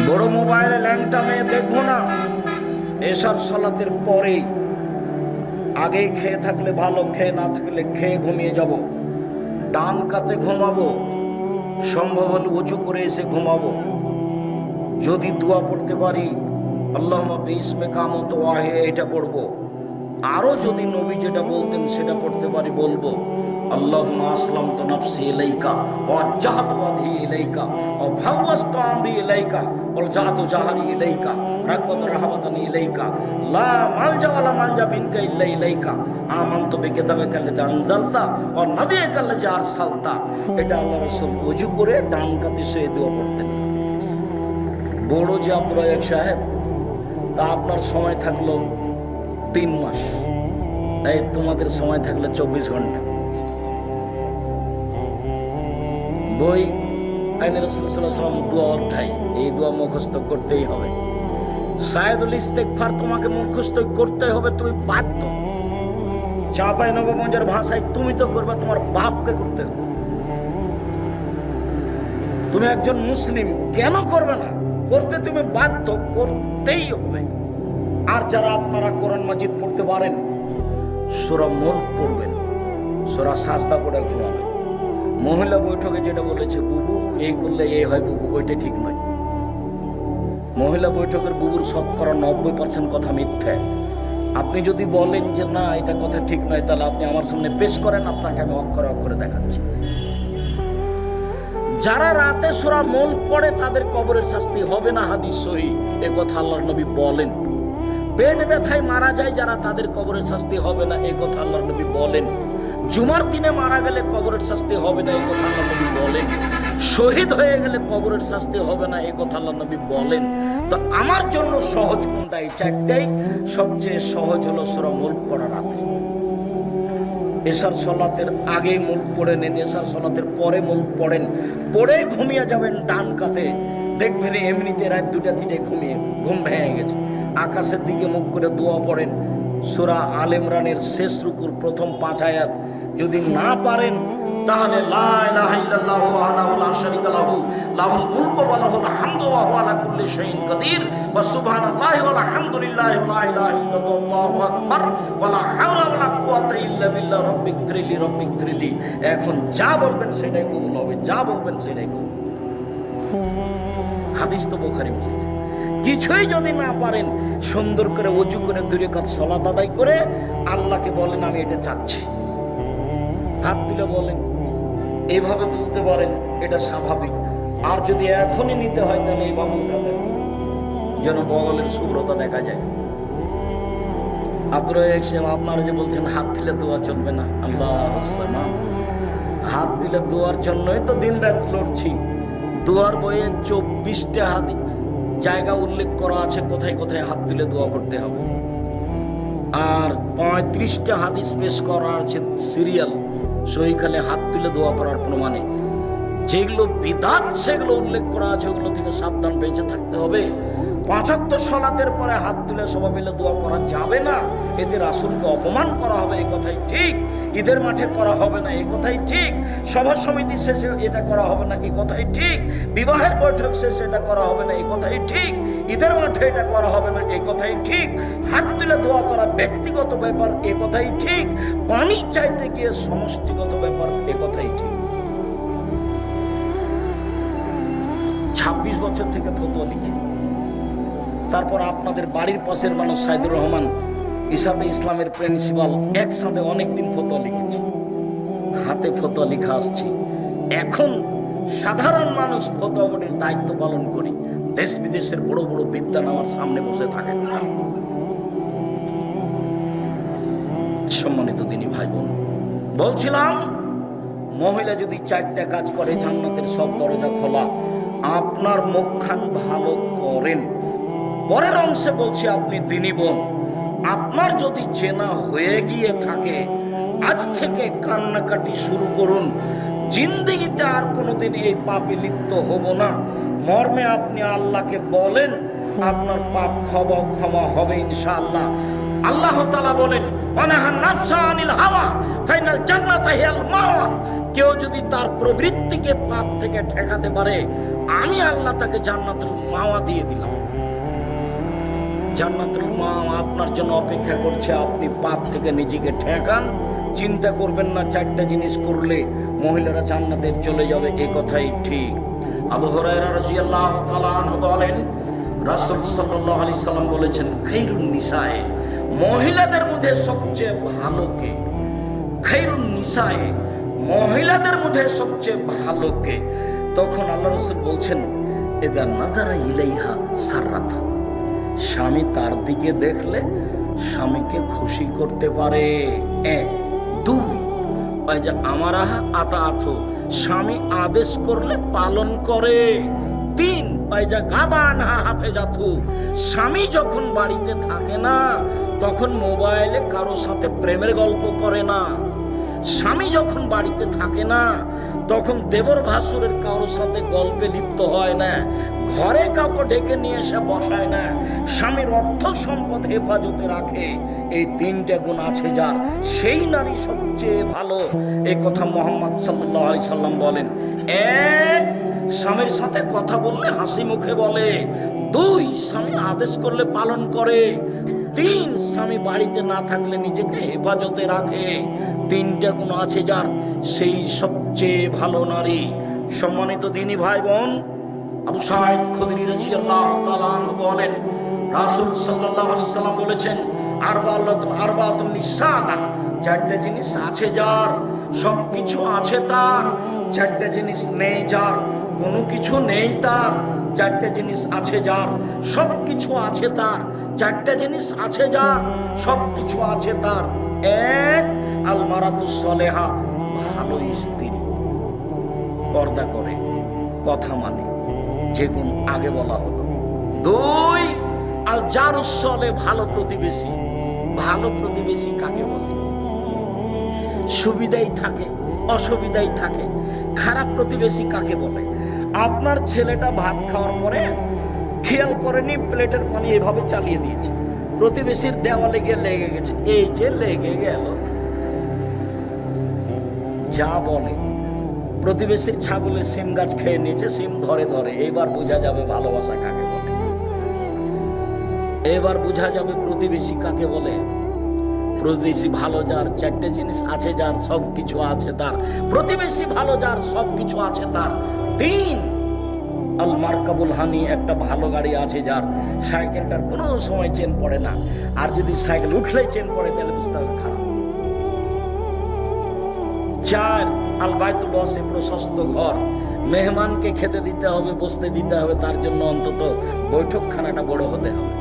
বড় মোবাইলে ল্যাংটা মেয়ে দেখবো না, এশার সালাতের পরেই। আগে খেয়ে থাকলে ভালো, খেয়ে না থাকলে খেয়ে ঘুমিয়ে যাব। ডান কাতে ঘুমাবো, সম্ভব হলে উঁচু করে এসে ঘুমাবো। যদি দোয়া পড়তে পারি আল্লাহুম্মা বিইসমে কামত ওয়াহে, এটা পড়বো। আরো যদি নবী যেটা বলতেন সেটা পড়তে পারি বলবো, আল্লাহুম্মা আসলামতু নাফসি ইলাইকা ওয়া ওয়াজ্জাহতু ওয়াজহি ইলাইকা ওয়া ফাওয়াজতু আমরি ইলাইকা ওয়া জাআতু জাহরি ইলাইকা রাগবাতু রাহবাতানি ইলাইকা লা মালজা ওয়ালা মানজা বিনকা ইল্লা ইলাইকা আমানতু বিকিতাবিকা আল্লাযী আনজালতা ওয়া নাবিয়্যিকা আল্লাযী আরসালতা। এটা আল্লাহ রাসূল ওযু করে ডান কাতে শুয়ে দোয়া পড়তেন। বড় যে আব্দুর রাজ্জাক সাহেব, তা আপনার সময় থাকলো 3 মাস, এই তোমাদের সময় থাকলে 24 ঘন্টা। বই আইনে রাসূল সাল্লাল্লাহু আলাইহি ওয়াসাল্লাম দোয়া অধ্যায়, এই দোয়া মুখস্থ করতেই হবে। সায়েদুল ইস্তেগফার তোমাকে মুখস্থ করতে হবে, তুমি বাধ্য। চাঁপাই নবগঞ্জের ভাষায় তুমি তো করবে, তোমার বাপকে করতে হবে। তুমি একজন মুসলিম, কেন করবে না? করতে তুমি বাধ্য, করতেই হবে। আর যারা আপনারা কোরআন মাজিদ পড়তে পারেন, সূরা মুলক পড়বেন, সূরা সাজদা পড়ে ঘুমাবেন। মহিলা বৈঠকে যেটা বলেছে বুবু এই করলে এই হয়, বুবু ওইটা ঠিক নয়। মহিলা বৈঠকের বুবুর শতকরা 90% কথা মিথ্যা। আপনি যদি বলেন যে না এটা কথা ঠিক নয়, তাহলে আপনি আমার সামনে পেশ করেন, আপনাকে আমি অক্ষরে অক্ষরে দেখাচ্ছি। যারা রাতে সূরা মুলক পড়ে তাদের কবরের শাস্তি হবে না, হাদিস সহিহ, এ কথা আল্লাহর নবী বলেন। পেট ব্যথায় মারা যায় যারা, তাদের কবরের শাস্তি হবে না, এই কথা আল্লাহর নবী বলেন। জুমার দিনে মারা গেলে কবরের শাস্তি হবে না, এই কথা আল্লাহর নবী বলেন। শহীদ হয়ে গেলে কবরের শাস্তি হবে না, এই কথা আল্লাহর নবী বলেন। তো আমার জন্য সহজ কোনটা? এই চারটাই। সবচেয়ে সহজ হলো সূরা মুলক পড়া রাতে। এশার সালাতের আগে মুলক পড়ে নেন, এশার সালাতের পরে মুলক পড়েন, পড়ে ঘুমিয়ে যাবেন ডান কাতে। দেখবেন এমনিতে রাত 2টা-3টায় ঘুম ভেঙে গেছে। আকাশের দিকে মুখ করে দোয়া পড়েন। সূরা আল ইমরানের শেষ রুকুর প্রথম 5 আয়াত যদি না পারেন, তাহলে লা ইলাহা ইল্লাল্লাহু ওয়াহদাহু লা শারীকা লাহু লাহুল মুলকু ওয়া লাহুল হামদু ওয়া হুয়া আলা কুল্লি শাইইন কাদির ওয়া সুবহানাল্লাহি ওয়া আলহামদুলিল্লাহি ওয়া লা ইলাহা ইল্লাল্লাহু আকবার ওয়া লা হাওলা ওয়া লা কুওয়াতা ইল্লা বিল্লাহ রাব্বিগফিরলি রাব্বিগফিরলি। এখন যা বলবেন সেটাই কবুল হবে, যা বলবেন সেটাই কবুল। হাদিস তো বুখারী মুসলিম। কিছুই যদি না পারেন, সুন্দর করে ওযু করে 2 রাকাত সালাত আদায় করে আল্লাহকে বলেন আমি এটা চাচ্ছি। হাত তুলে বলেন, এইভাবে তুলতে পারেন, এটা স্বাভাবিক। আর যদি এখনই নিতে হয় তাহলে এইভাবে উঠাতে হবে, যেন বগলের শুভ্রতা দেখা যায়। আব্দুর রাজ্জাক সাহেব, আপনারা যে বলছেন হাত দিলে দোয়া চলবে না, আল্লাহুস সামাদ, হাত দিলে দোয়ার জন্যই তো দিন রাত লড়ছি। দোয়ার বইয়ে 24টা জায়গা উল্লেখ করা আছে কোথায় কোথায় হাত তুলে দোয়া করতে হবে, আর 35টা হাদিস পেশ করা আছে সিরিয়াল সহিখালে হাত তুলে দোয়া করার প্রমাণে। যেগুলো বিদআত সেগুলো উল্লেখ করা আছে, ওগুলো থেকে সাবধান বেঁচে থাকতে হবে। 5 ওয়াক্ত সালাতের পরে হাত তুলে সবাই মিলে দোয়া করা যাবে না, এতে রাসূলকে অপমান করা হবে, এই কথাই ঠিক। ঈদের মাঠে করা হবে না, এই কথাই ঠিক। সভা সমিতি শেষে এটা করা হবে না, এই কথাই ঠিক। বিবাহের বৈঠক শেষে এটা করা হবে না, এই কথাই ঠিক। ঈদের মাঠে এটা করা হবে না, এই কথাই ঠিক। হাত তুলে দোয়া করা ব্যক্তিগত ব্যাপার, এই কথাই ঠিক। পানি চাইতে গিয়ে সমষ্টিগত ব্যাপার, এই কথাই ঠিক। 26 বছর থেকে ফতোয়া লিখি। তারপর আপনাদের বাড়ির পাশের মানুষ সাইদুর রহমান ইসাতে ইসলামের প্রিন্সিপাল, একসাথে অনেকদিন ফতোয়া লিখেছি, হাতে ফতোয়া লিখা আসছি। এখন সাধারণ মানুষ ফতোয়া বোর্ডের দায়িত্ব পালন করি। দেশ বিদেশের বড় বড় বিদ্বান আমার সামনে বসে থাকেন। সম্মানিত দিনী ভাই বোন, বলছিলাম মহিলা যদি 4টা কাজ করে জান্নাতের সব দরজা খোলা। আপনার মুখখান ভালো করেন। পরের অংশে বলছি, আপনি দিনী বোন, আপনার যদি জেনা হয়ে গিয়ে থাকে, আজ থেকে কান্নাকাটি শুরু করুন। জিন্দেগিতে আর কোনোদিন এই পাপে লিপ্ত হব না মর্মে আপনি আল্লাহকে বলেন, আপনার পাপ ক্ষমা হবে ইনশাআল্লাহ। আল্লাহ তাআলা বলেন, ওয়ানাহান নাফসা আনিল হাওয়া ফাইনাল জান্নাতা হিয়াল মাওয়া। কেউ যদি তার প্রবৃত্তিকে পাপ থেকে ঠেকাতে পারে, আমি আল্লাহ তাকে জান্নাতুল মাওয়া দিয়ে দিলাম। জান্নাতুল মাওয়া আপনার জন্য অপেক্ষা করছে। আপনি পাপ থেকে নিজেকে ঠেকান, চিন্তা করবেন না 4টা জিনিস করলে মহিলারা জান্নাতে চলে যাবে, এই কথাই ঠিক। আবু হুরায়রা রাদিয়াল্লাহু তাআলা আনহু বলেন, রাসূল সাল্লাল্লাহু আলাইহি সাল্লাম বলেছেন, খায়রুন নিসায়ে, মহিলাদের মধ্যে সবচেয়ে ভালো কে? খায়রুন নিসায়ে, মহিলাদের মধ্যে সবচেয়ে ভালো কে? তখন আল্লাহ রাসূল বলছেন, ইদা নাযারা ইলাইহা সাররাত, স্বামী তার দিকে দেখলে স্বামীকে খুশি করতে পারে। 1 2 ওই যে আমার আতা আথ, স্বামী আদেশ করলে পালন করে। 3 ওই যে গাবান হাফেজাতু, স্বামী যখন বাড়িতে থাকে না তখন মোবাইলে কারো সাথে প্রেমের গল্প করে না। স্বামী যখন বাড়িতে থাকে না তখন দেবর ভাসুরের কারোর সাথে গল্পে লিপ্ত হয় না, ঘরে কাউকে ডেকে নিয়ে এসে বসায় না, স্বামীর অর্থ সম্পদ হেফাজতে রাখে। এই 3টা গুণ আছে যার, সেই নারী সবচেয়ে ভালো। এই কথা মুহাম্মদ সাল্লাল্লাহু আলাইহি সাল্লাম বলেন। 1 স্বামীর সাথে কথা বললে হাসি মুখে বলে। 2 স্বামী আদেশ করলে পালন করে। 3 স্বামী বাড়িতে না থাকলে নিজেকে হেফাজতে রাখে। 3টা গুণ আছে যার, সেই সবচেয়ে ভালো নারী। সম্মানিত দিনী ভাই বোন, আবু সাঈদ খুদরি রাদিয়াল্লাহু তাআলা আনহু বলেন, রাসূল সাল্লাল্লাহু আলাইহি সাল্লাম বলেছেন, আরবাতুন নিসাদা, 4টা জিনিস আছে যার, সবকিছু আছে তার। 4টা জিনিস নেই যার, কোনো কিছু নেই তার। 4টা জিনিস আছে যার, সবকিছু আছে তার। 4টা জিনিস আছে যার, সবকিছু আছে তার। 1 আল মারাতুস সালেহা, ভালো স্ত্রী, পর্দা করে, কথা মানে, যে গুণ আগে বলা হলো। 2 আল জারুস সালে, ভালো প্রতিবেশী। ভালো প্রতিবেশী কাকে বলে? সুবিধাই থাকে, অসুবিধাই থাকে। খারাপ প্রতিবেশী কাকে বলে? আপনার ছেলেটা ভাত খাওয়ার পরে খেয়াল করেনি, প্লেটের পানি এভাবে চালিয়ে দিয়েছে, প্রতিবেশীর দেওয়ালে গিয়ে লেগে গেছে। এই যে লেগে গেল, যা বলে। প্রতিবেশীর ছাগলের সিম গাছ খেয়ে নিয়েছে, সিম ধরে ধরে। এইবার বোঝা যাবে ভালোবাসা কাকে বলে, এবার বোঝা যাবে প্রতিবেশী কাকে বলে। প্রতিবেশী ভালো যার, 4টে জিনিস আছে যার, সবকিছু আছে তার। প্রতিবেশী ভালো যার, সবকিছু আছে তার। 3 আল মারকাবুল হানি, একটা ভালো গাড়ি আছে যার, সাইকেলটার কোনো সময় চেন পড়ে না। আর যদি সাইকেল উঠলেই চেন পড়ে তাহলে বুঝতে হবে খারাপ। 4 আল বাইতুল ওয়াসি, প্রশস্ত ঘর। মেহমানকে খেতে দিতে হবে, বসতে দিতে হবে, তার জন্য অন্তত বৈঠকখানাটা বড় হতে হবে।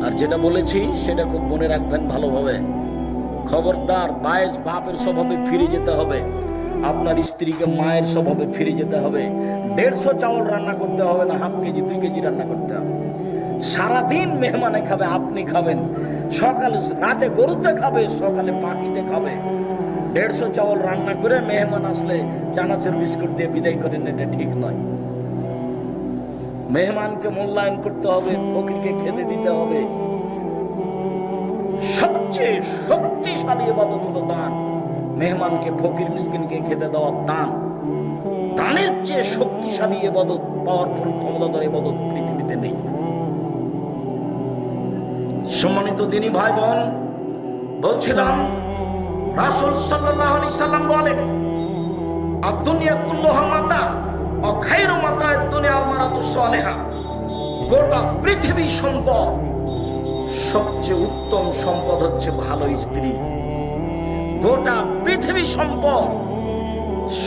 আর যেটা বলেছি সেটা খুব মনে রাখবেন ভালোভাবে। খবরদার, বাপের স্বভাবে ফিরে যেতে হবে। আপনার স্ত্রীকে মায়ের স্বভাবে ফিরে যেতে হবে। 150 চাউল রান্না করতে হবে না, হাফ কেজি 2 কেজি রান্না করতে হবে। সারাদিন মেহমানে খাবে, আপনি খাবেন। সকালে রাতে গরুতে খাবে, সকালে পাখিতে খাবে। 150 চাউল রান্না করে মেহমান আসলে চানাচুর বিস্কুট দিয়ে বিদায় করেন, এটা ঠিক নয়। মেহমানকে মূল্যায়ন করতে হবে, ফকিরকে খেতে দিতে হবে। সবচেয়ে শক্তিশালী ইবাদত হলো দান। মেহমানকে, ফকির মিসকিনকে খেতে দেওয়া দান। দানের চেয়ে শক্তিশালী ইবাদত, পাওয়ারফুল, ক্ষমতাধর ইবাদত পৃথিবীতে নেই। সম্মানিত দিনী ভাই বোন, বলছিলাম রাসূল সাল্লাল্লাহু আলাইহি সাল্লাম বলেন, আদ-দুনিয়া কুল্লুহা মাতা ওয়া খায়রু মাতা'আদ দুনিয়া আল মারাতুস সালেহা, গোটা পৃথিবী সম্পদ, সবচেয়ে উত্তম সম্পদ হচ্ছে ভালো স্ত্রী। গোটা পৃথিবী সম্পদ,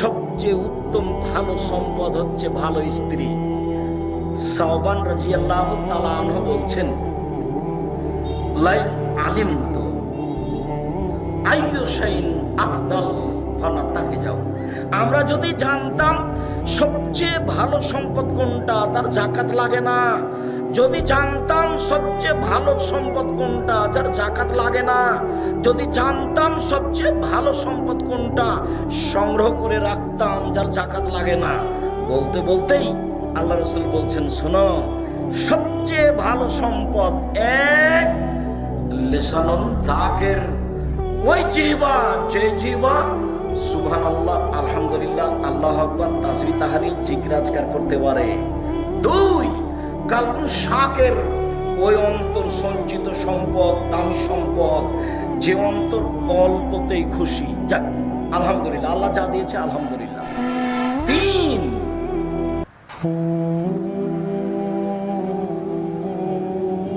সবচেয়ে উত্তম ভালো সম্পদ হচ্ছে ভালো স্ত্রী। সাওবান রাদিয়াল্লাহু তাআলা আনহু বলছেন, লাইন আলিমতু আইয়ু শাইইন আফদাল ফানাতাকে যাও, আমরা যদি জানতাম সবচেয়ে ভালো সম্পদ কোনটা, তার যাকাত লাগে না। যদি জানতাম সবচেয়ে ভালো সম্পদ কোনটা, যার যাকাত লাগে না। যদি জানতাম সবচেয়ে ভালো সম্পদ কোনটা, সংগ্রহ করে রাখতাম, যার যাকাত লাগে না। বলতে বলতেই আল্লাহ রাসূল বলছেন, শোনো, সবচেয়ে ভালো সম্পদ 1 লিসানুন যাকির, ওই জিহ্বা, যে জিহ্বা সুবহানাল্লাহ, আলহামদুলিল্লাহ, আল্লাহু আকবার, তাসবিহ তাহলিল জিকির আজকার করতে পারে। 2, কালবুন শাকের, ওই অন্তর সঞ্চিত সম্পদ, দামি সম্পদ, যে অন্তর অল্পতেই খুশি। যাক আলহামদুলিল্লাহ, আল্লাহ যা দিয়েছে আলহামদুলিল্লাহ। 3,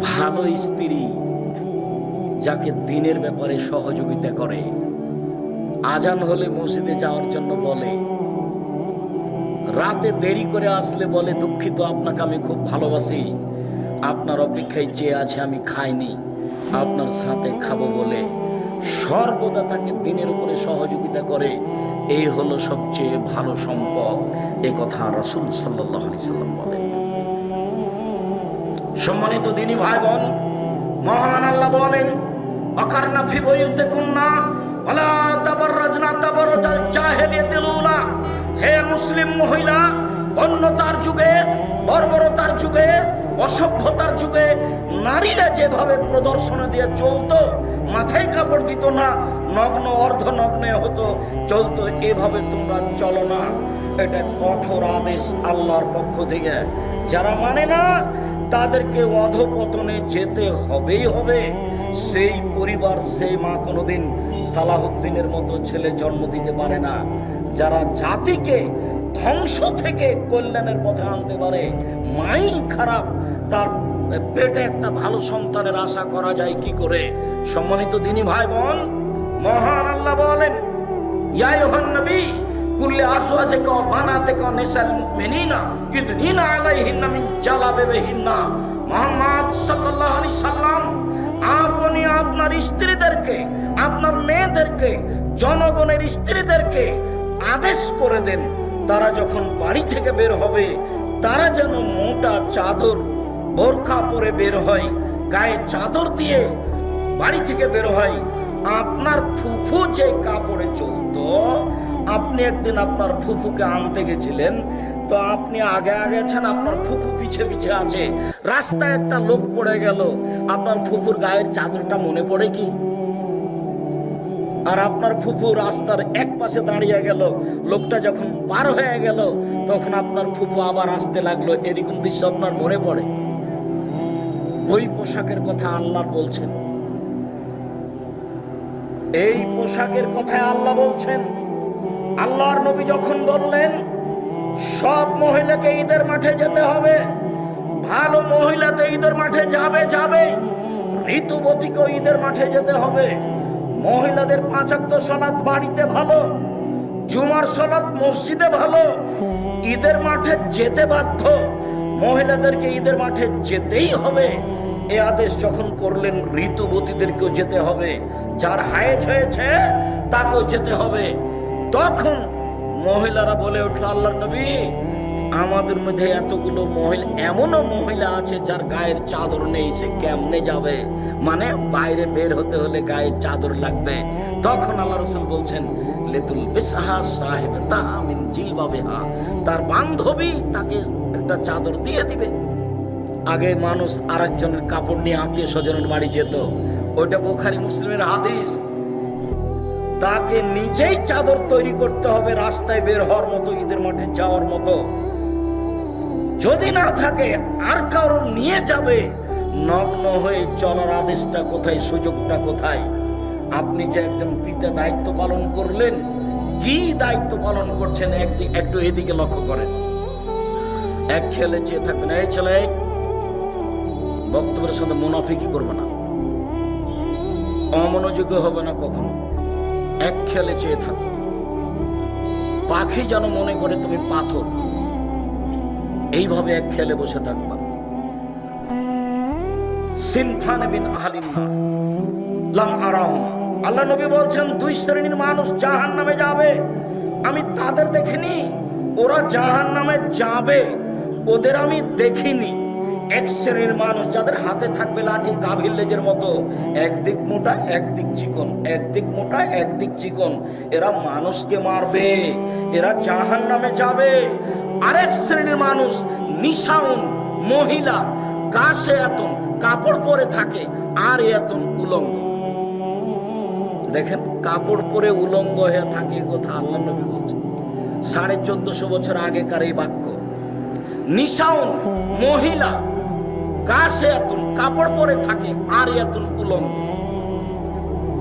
ভালো স্ত্রী, যাকে দিনের ব্যাপারে সহযোগিতা করে। আজান হলে মসজিদে যাওয়ার জন্য বলে, রাতে দেরি করে আসলে বলে দুঃখিত, আপনাকে আমি খুব ভালোবাসি, আপনার অপেক্ষায় চেয়ে আছে, আমি খাইনি, আপনার সাথে খাবো বলে সর্বদা তাকে দিনের উপরে সহযোগিতা করে। এই হলো সবচেয়ে ভালো সম্পদ। এ কথা রাসূল সাল্লাল্লাহু আলাইহি সাল্লাম বলেন। সম্মানিত দিনী ভাই বোন, মহান আল্লাহ বলেন, অকারনা ফি বুয়ুতিকুন্না ওয়ালা তাবাররাজনা তাবাররাজাল জাহিলিয়াতিল উলা। হে মুসলিম মহিলা, অন্যতার যুগে, বর্বরতার যুগে, অসভ্যতার যুগে নারীরা যেভাবে প্রদর্শন দিয়ে চলতো, মাথায় কাপড় দিত না, নগ্ন অর্ধনগ্নে হতো, চলতো, এভাবে তোমরা চলো না। এটা কঠোর আদেশ আল্লাহর পক্ষ থেকে। যারা মানে না তাদেরকে অধপতনে যেতে হবেই হবে। সেই পরিবার, সেই মা কোনোদিন সালাহুদ্দিনের মতো ছেলে জন্ম দিতে পারে না। যারা জাতিকে ধ্বংস থেকে কল্যাণের পথে আনতে পারে, মাই খারাপ, তার পেটে একটা ভালো সন্তানের আশা করা যায় কি করে? সম্মানিত দিনী ভাই বোন, মহান আল্লাহ বলেন, ইয়া আইয়ুহান নবী কুল্লি আজওয়াজিকা ওয়া বানাতিকা ওয়া নিসাল মুমিনিনা ইউদনিনা আলাইহিন্না মিন জালাবিবিহিন্না। মুহাম্মদ সাল্লাল্লাহু আলাইহি সাল্লাম, আপনি আপনার স্ত্রীদেরকে, আপনার মেয়েদেরকে, জনগণের স্ত্রীদেরকে আদেশ করে দেন, তারা যখন বাড়ি থেকে বের হবে তারা যেন মোটা চাদর, বোরকা পরে বের হয়, গায়ে চাদর দিয়ে বাড়ি থেকে বের হয়। আপনার ফুফু যে কাপড়ে চলতো, আপনি একদিন আপনার ফুফুকে আনতে গেছিলেন, তো আপনি আগে আগে আছেন, আপনার ফুফু পিছে পিছে আছে, রাস্তায় একটা লোক পড়ে গেল, আপনার ফুফুর গায়ের চাদরটা মনে পড়ে কি? আর আপনার ফুফু রাস্তার এক পাশে দাঁড়িয়ে গেল, লোকটা যখন পার হয়ে গেল তখন আপনার ফুফু আবার আসতে লাগলো, এরকম দৃশ্য আপনার মনে পড়ে? ওই পোশাকের কথা আল্লাহ বলছেন, এই পোশাকের কথা আল্লাহ বলছেন। আল্লাহর নবী যখন বললেন সব মহিলাকে ঈদের মাঠে যেতে হবে, ভালো মহিলাতে ঈদের মাঠে যাবে, ঋতুবতীকেও ঈদের মাঠে যেতে হবে, মহিলাদের 5 ওয়াক্ত সালাত বাড়িতে ভালো, জুমার সালাত মসজিদে ভালো, ঈদের মাঠে যেতে বাধ্য, মহিলাদেরকে ঈদের মাঠে যেতেই হবে। এই আদেশ যখন করলেন, ঋতুবতীদেরকেও যেতে হবে, যার হায়েজ হয়েছে তাকেও যেতে হবে, তখন মহিলারা বলে উঠল, আল্লাহর নবী, আমাদের মধ্যে এতগুলো মহিলা, এমনও মহিলা আছে যার গায়ের চাদর নেই, সে কেমনে যাবে? মানে বাইরে বের হতে হলে গায়ের চাদর লাগবে। তখন আল্লাহ রাসূল বলছেন, লিতুল বিসহা সাহিবাতাহা মিন জিলবাবিহা, তার বান্ধবী তাকে একটা চাদর দিয়ে দিবে। আগে মানুষ আরেকজনের কাপড় নিয়ে আত্মীয় স্বজনের বাড়ি যেত, ওইটা বুখারী মুসলিমের হাদিস। তাকে নিজেই চাদর তৈরি করতে হবে রাস্তায় বের হওয়ার মতো, ঈদের মাঠে যাওয়ার মতো। যদি না থাকে আর কারো নিয়ে যাবে। নগ্ন হয়ে চলার আদেশটা কোথায়, সুযোগটা কোথায়? আপনি যে একজন পিতা দায়িত্ব পালন করলেন, কি দায়িত্ব পালন করছেন একটু এদিকে লক্ষ্য করেন। এক খেলে চেয়ে থাকবেন, এই ছেলে বক্তব্যের সাথে মুনাফিকি করবে না, অমনোযোগী হবে না কখনো, এক খেলে চেয়ে থাকো। পাখি যেন মনে করে তুমি পাথর, এইভাবে এক খেলে বসে থাকবা। সিনফান বিন আহলিন নার লাম আরাহুম, আল্লাহ নবী বলছেন 2 শ্রেণীর মানুষ জাহান্নামে যাবে, আমি তাদের দেখিনি, ওরা জাহান্নামে যাবে, ওদের আমি দেখিনি। এক শ্রেণীর মানুষ যাদের হাতে থাকবে লাঠি, গাভীর লেজের মতো, একদিক মোটা একদিক চিকন, একদিক মোটা একদিক চিকন, এরা মানুষকে মারবে, এরা জাহান্নামে যাবে। আরেক শ্রেণীর মানুষ নিশাউন, মহিলা, গাছে এতন কাপড় পরে থাকে আর এতন উলঙ্গ। দেখেন, কাপড় পরে উলঙ্গ হয়ে থাকে, কথা আল্লাহ নবী বলছেন। 1450 বছর আগেকার এই বাক্য। নিসাউন, মহিলা, কাসিয়াতুন, কাপড় পরে থাকে, আরিয়াতুন, উলঙ্গ।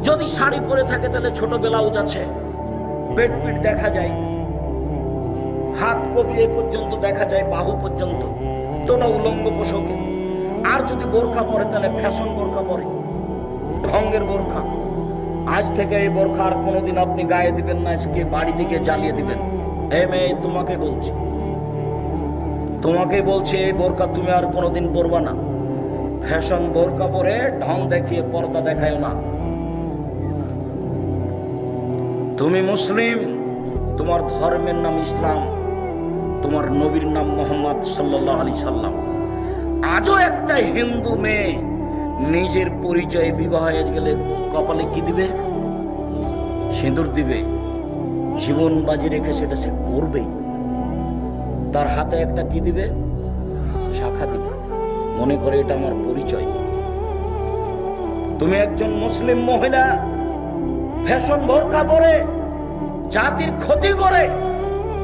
যদি শাড়ি পরে থাকে তাহলে ছোট ব্লাউজ আছে, পেট পিট দেখা যায়, হাত কবিয়ে পর্যন্ত দেখা যায়, বাহু পর্যন্ত, তো ওটা উলঙ্গ পোশাকে। আর যদি বোরখা পরে তাহলে ফ্যাশন বোরখা পরে, ঢঙ্গের বোরখা। আজ থেকে এই বোরখা আর কোনোদিন আপনি গায়ে দিবেন না, আজকে বাড়ি দিকে জ্বালিয়ে দিবেন। এই মেয়ে, তোমাকে বলছি এই বোরখা তুমি আর কোনোদিন পরবা না। ফ্যাশন বোরখা পরে ঢং দেখিয়ে পর্দা দেখায় না। তুমি মুসলিম, তোমার ধর্মের নাম ইসলাম, তোমার নবীর নাম মোহাম্মদ সাল্লাল্লাহু আলাইহি সাল্লাম। আজও একটা হিন্দু মেয়ে নিজের পরিচয়ে বিবাহ হয়ে গেলে কপালে কি দিবে? সিঁদুর দিবে, জীবন বাজি রেখে সেটা সে করবেই। তার হাতে একটা কি দিবে? শাখা দিবে, মনে করে এটা আমার পরিচয়। তুমি একজন মুসলিম মহিলা ফ্যাশন বোরকা পরে জাতির ক্ষতি করে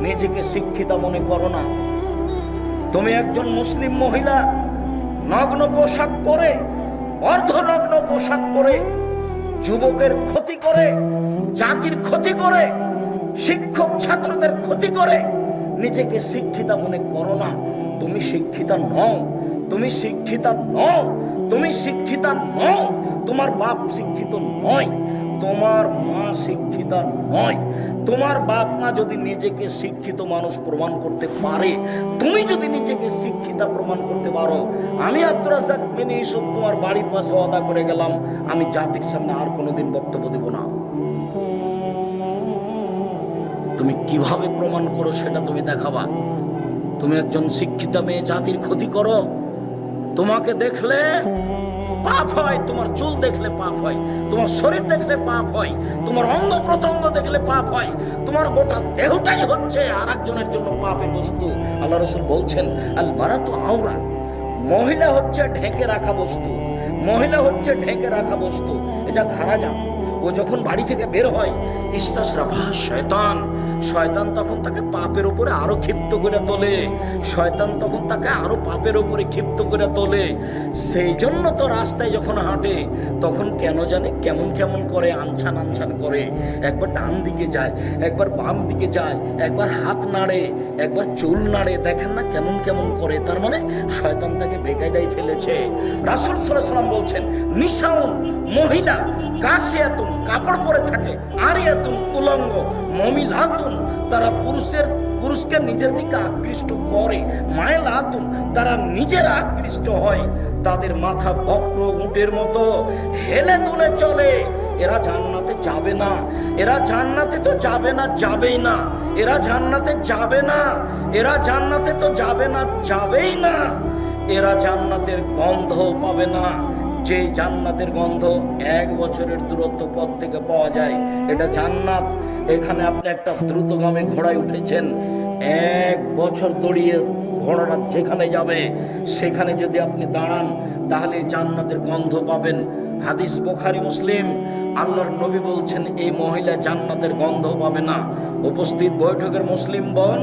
নিজেকে শিক্ষিতা মনে করো না। তুমি একজন মুসলিম মহিলা নগ্ন পোশাক পরে, অর্ধনগ্ন পোশাক পরে যুবকের ক্ষতি করে, জাতির ক্ষতি করে, শিক্ষক ছাত্রদের ক্ষতি করে নিজেকে শিক্ষিতা মনে করো না। তুমি শিক্ষিতা নও, তুমি শিক্ষিতা নও, তুমি শিক্ষিতা নও। তোমার বাপ শিক্ষিত নয়, তোমার মা শিক্ষিতা নয়। তোমার বাপ মা যদি নিজেকে শিক্ষিত মানুষ প্রমাণ করতে পারে, তুমি যদি নিজেকে শিক্ষিতা প্রমাণ করতে পারো, আমি আব্দুর রাজ্জাক মিনি ইউসুফ তোমার বাড়ির পাশে ওয়াদা করে গেলাম, আমি জাতির সামনে আর কোনোদিন বক্তব্য দেব না। তুমি কিভাবে প্রমাণ করো সেটা তুমি দেখাবা। তুমি একজন শিক্ষিতা মেয়ে জাতির ক্ষতি করো, তোমাকে দেখলে পাপ হয়, তোমার চুল দেখলে পাপ হয়, তোমার শরীর দেখলে পাপ হয়, তোমার অঙ্গ প্রত্যঙ্গ দেখলে পাপ হয়, তোমার গোটা দেহটাই হচ্ছে আর একজনের জন্য পাপের বস্তু। আল্লাহ রাসূল বলছেন, আল মারাতু আওরা, মহিলা হচ্ছে ঢেকে রাখা বস্তু, মহিলা হচ্ছে ঢেকে রাখা বস্তু। এটা খারাজাত। ও যখন বাড়ি থেকে বের হয়, ইস্তাশরাফা শয়তান, শয়তান তখন তাকে পাপের উপরে আরো ক্ষিপ্ত করে তোলে, শয়তান তখন তাকে আরো পাপের উপরে ক্ষিপ্ত করে তোলে। সেই জন্য তো রাস্তায় যখন হাঁটে তখন কেন জানে কেমন কেমন করে, আনছান আনছান করে, একবার ডান দিকে যায়, একবার বাম দিকে যায়, একবার হাত নাড়ে, একবার চুল নাড়ে, দেখেন না কেমন কেমন করে। তার মানে শয়তান তাকে বেকায়দায় ফেলেছে। রাসূল সাল্লাল্লাহু আলাইহি ওয়াসাল্লাম বলছেন, নিসাউন, মহিলা, কাসিয়াতুন, কাপড় পরে থাকে, আরিয়াতুন, উলঙ্গ, মমিলাতুন, তারা পুরুষকে নিজের দিকে আকৃষ্ট করে, মায়লাতুন, তারা নিজেরা আকৃষ্ট হয়, তাদের মাথা বক্র উটের মতো হেলে দুলে চলে। এরা জান্নাতে যাবে না, এরা জান্নাতে তো যাবে না, যাবেই না, এরা জান্নাতে যাবে না, এরা জান্নাতে তো যাবে না, যাবেই না, এরা জান্নাতের গন্ধ পাবে না। যে জান্নাতের গন্ধ 1 বছরের দূরত্ব পথ থেকে পাওয়া যায়, এটা জান্নাত। এখানে আপনি একটা দ্রুতগামী ঘোড়ায় উঠেছেন, 1 বছর দৌড়িয়ে ঘোড়াটা যেখানে যাবে সেখানে যদি আপনি দাঁড়ান তাহলে জান্নাতের গন্ধ পাবেন। হাদিস বুখারী মুসলিম। আল্লাহর নবী বলছেন, এই মহিলা জান্নাতের গন্ধ পাবে না। উপস্থিত বৈঠকের মুসলিম বোন,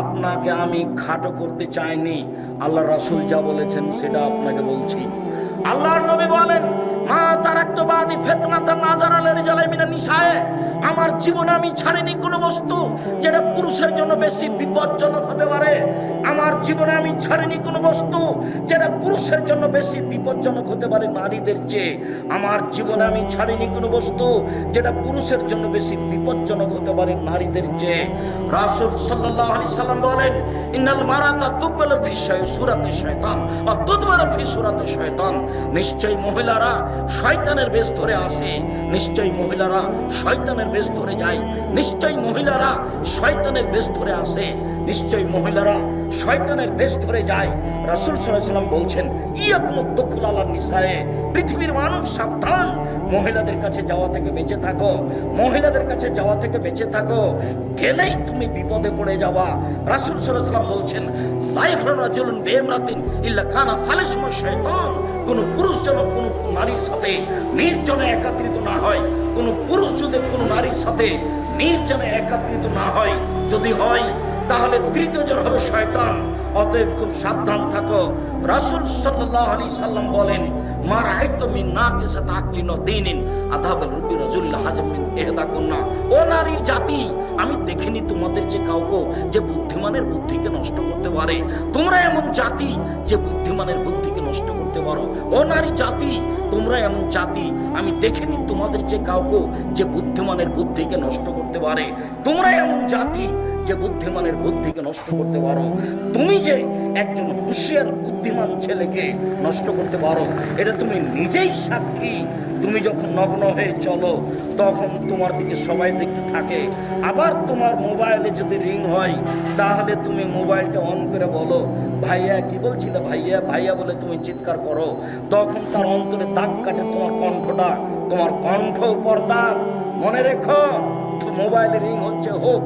আপনাকে আমি খাটো করতে চাইনি, আল্লাহ রাসূল যা বলেছেন সেটা আপনাকে বলছি। আল্লাহর নবী বলেন, মা তারাকতু বাদি ফিতনাতান নাযারা লিরিজালি মিনান নিসায়ে, আমার জীবনে আমি ছাড়িনি কোনো বস্তু যেটা পুরুষের জন্য বেশি বিপজ্জনক হতে পারে। আমার জীবনে আমি ছাড়িনি কোনো বস্তু যেটা পুরুষের জন্য বেশি বিপজ্জনক হতে পারে নারীদের চেয়ে। আমার জীবনে আমি ছাড়িনি কোনো বস্তু যেটা পুরুষের জন্য বেশি বিপজ্জনক হতে পারে নারীদের চেয়ে। রাসূল সাল্লাল্লাহু আলাইহি সাল্লাম বলেন, ইন্নাল মারাতা তুকবালু ফি সূরাতি শয়তান ওয়া তুদবারু ফি সূরাতি শয়তান, নিশ্চয়ই মহিলারা শয়তানের বেশ ধরে আসে, নিশ্চয়ই মহিলারা শয়তানের বেশ ধরে যায়, নিশ্চয়ই মহিলারা শয়তানের বেশ ধরে আসে, নিশ্চয়ই মহিলারা শয়তানের বেশ ধরে যায়। রাসূল সাল্লাল্লাহু আলাইহি সাল্লাম বলছেন, ইয়াকুমুদ দুখুল আলা নিসায়ে, পৃথিবীর মানুষ সাবধান, মহিলাদের কাছে যাওয়া থেকে বেঁচে থাকো, মহিলাদের কাছে যাওয়া থেকে বেঁচে থাকো, গেলেই তুমি বিপদে পড়ে যাবা। রাসূল সাল্লাল্লাহু আলাইহি সাল্লাম বলছেন, লা ইয়াখলুন রাজুলুন বিইমরাতিন ইল্লা কানা সালিসুহুমা শাইতান। কোন পুরুষ যেন কোন নারীর সাথে নির্জনে একত্রিত না হয়, কোন পুরুষ যদি কোন নারীর সাথে নির্জনে একত্রিত না হয়, যদি হয় তাহলে তৃতীয় জন হবে শয়তান। অতএব খুব সাবধান থাকো। রাসূল সাল্লাল্লাহু আলাইহি সাল্লাম বলেন, মা রাআইতু মিন নাকিসাত আকলিন ওয়া দীনিন আযাবাল রুবি রাজুল হাজাম মিন ইহদাকুন্না। ও নারীর জাতি, আমি দেখিনি তোমাদের যে কাউকে যে বুদ্ধিমানের বুদ্ধিকে নষ্ট করতে পারে। তোমরা এমন জাতি যে বুদ্ধিমানের বুদ্ধিকে নষ্ট করতে পারো। ও নারী জাতি, তোমরা এমন জাতি, আমি দেখিনি তোমাদের যে কাউকে যে বুদ্ধিমানের বুদ্ধিকে নষ্ট করতে পারে। তোমরা এমন জাতি যে বুদ্ধিমানের বুদ্ধিকে নষ্ট করতে পারো। তুমি যে একজন হুঁশিয়ার বুদ্ধিমান ছেলেকে নষ্ট করতে পারো, এটা তুমি নিজেই সাক্ষী। তুমি যখন নগ্ন হয়ে চলো তখন তোমার দিকে সবাই দেখতে থাকে। আবার তোমার মোবাইলে যদি রিং হয় তাহলে তুমি মোবাইলটা অন করে বলো, ভাইয়া কি বলছিলে ভাইয়া, ভাইয়া বলে তুমি চিৎকার করো। তখন তার অন্তরে দাগ কাটে তোমার কণ্ঠটা, তোমার কণ্ঠ পর্দা। মনে রেখো, মোবাইলে রিং হচ্ছে হোক,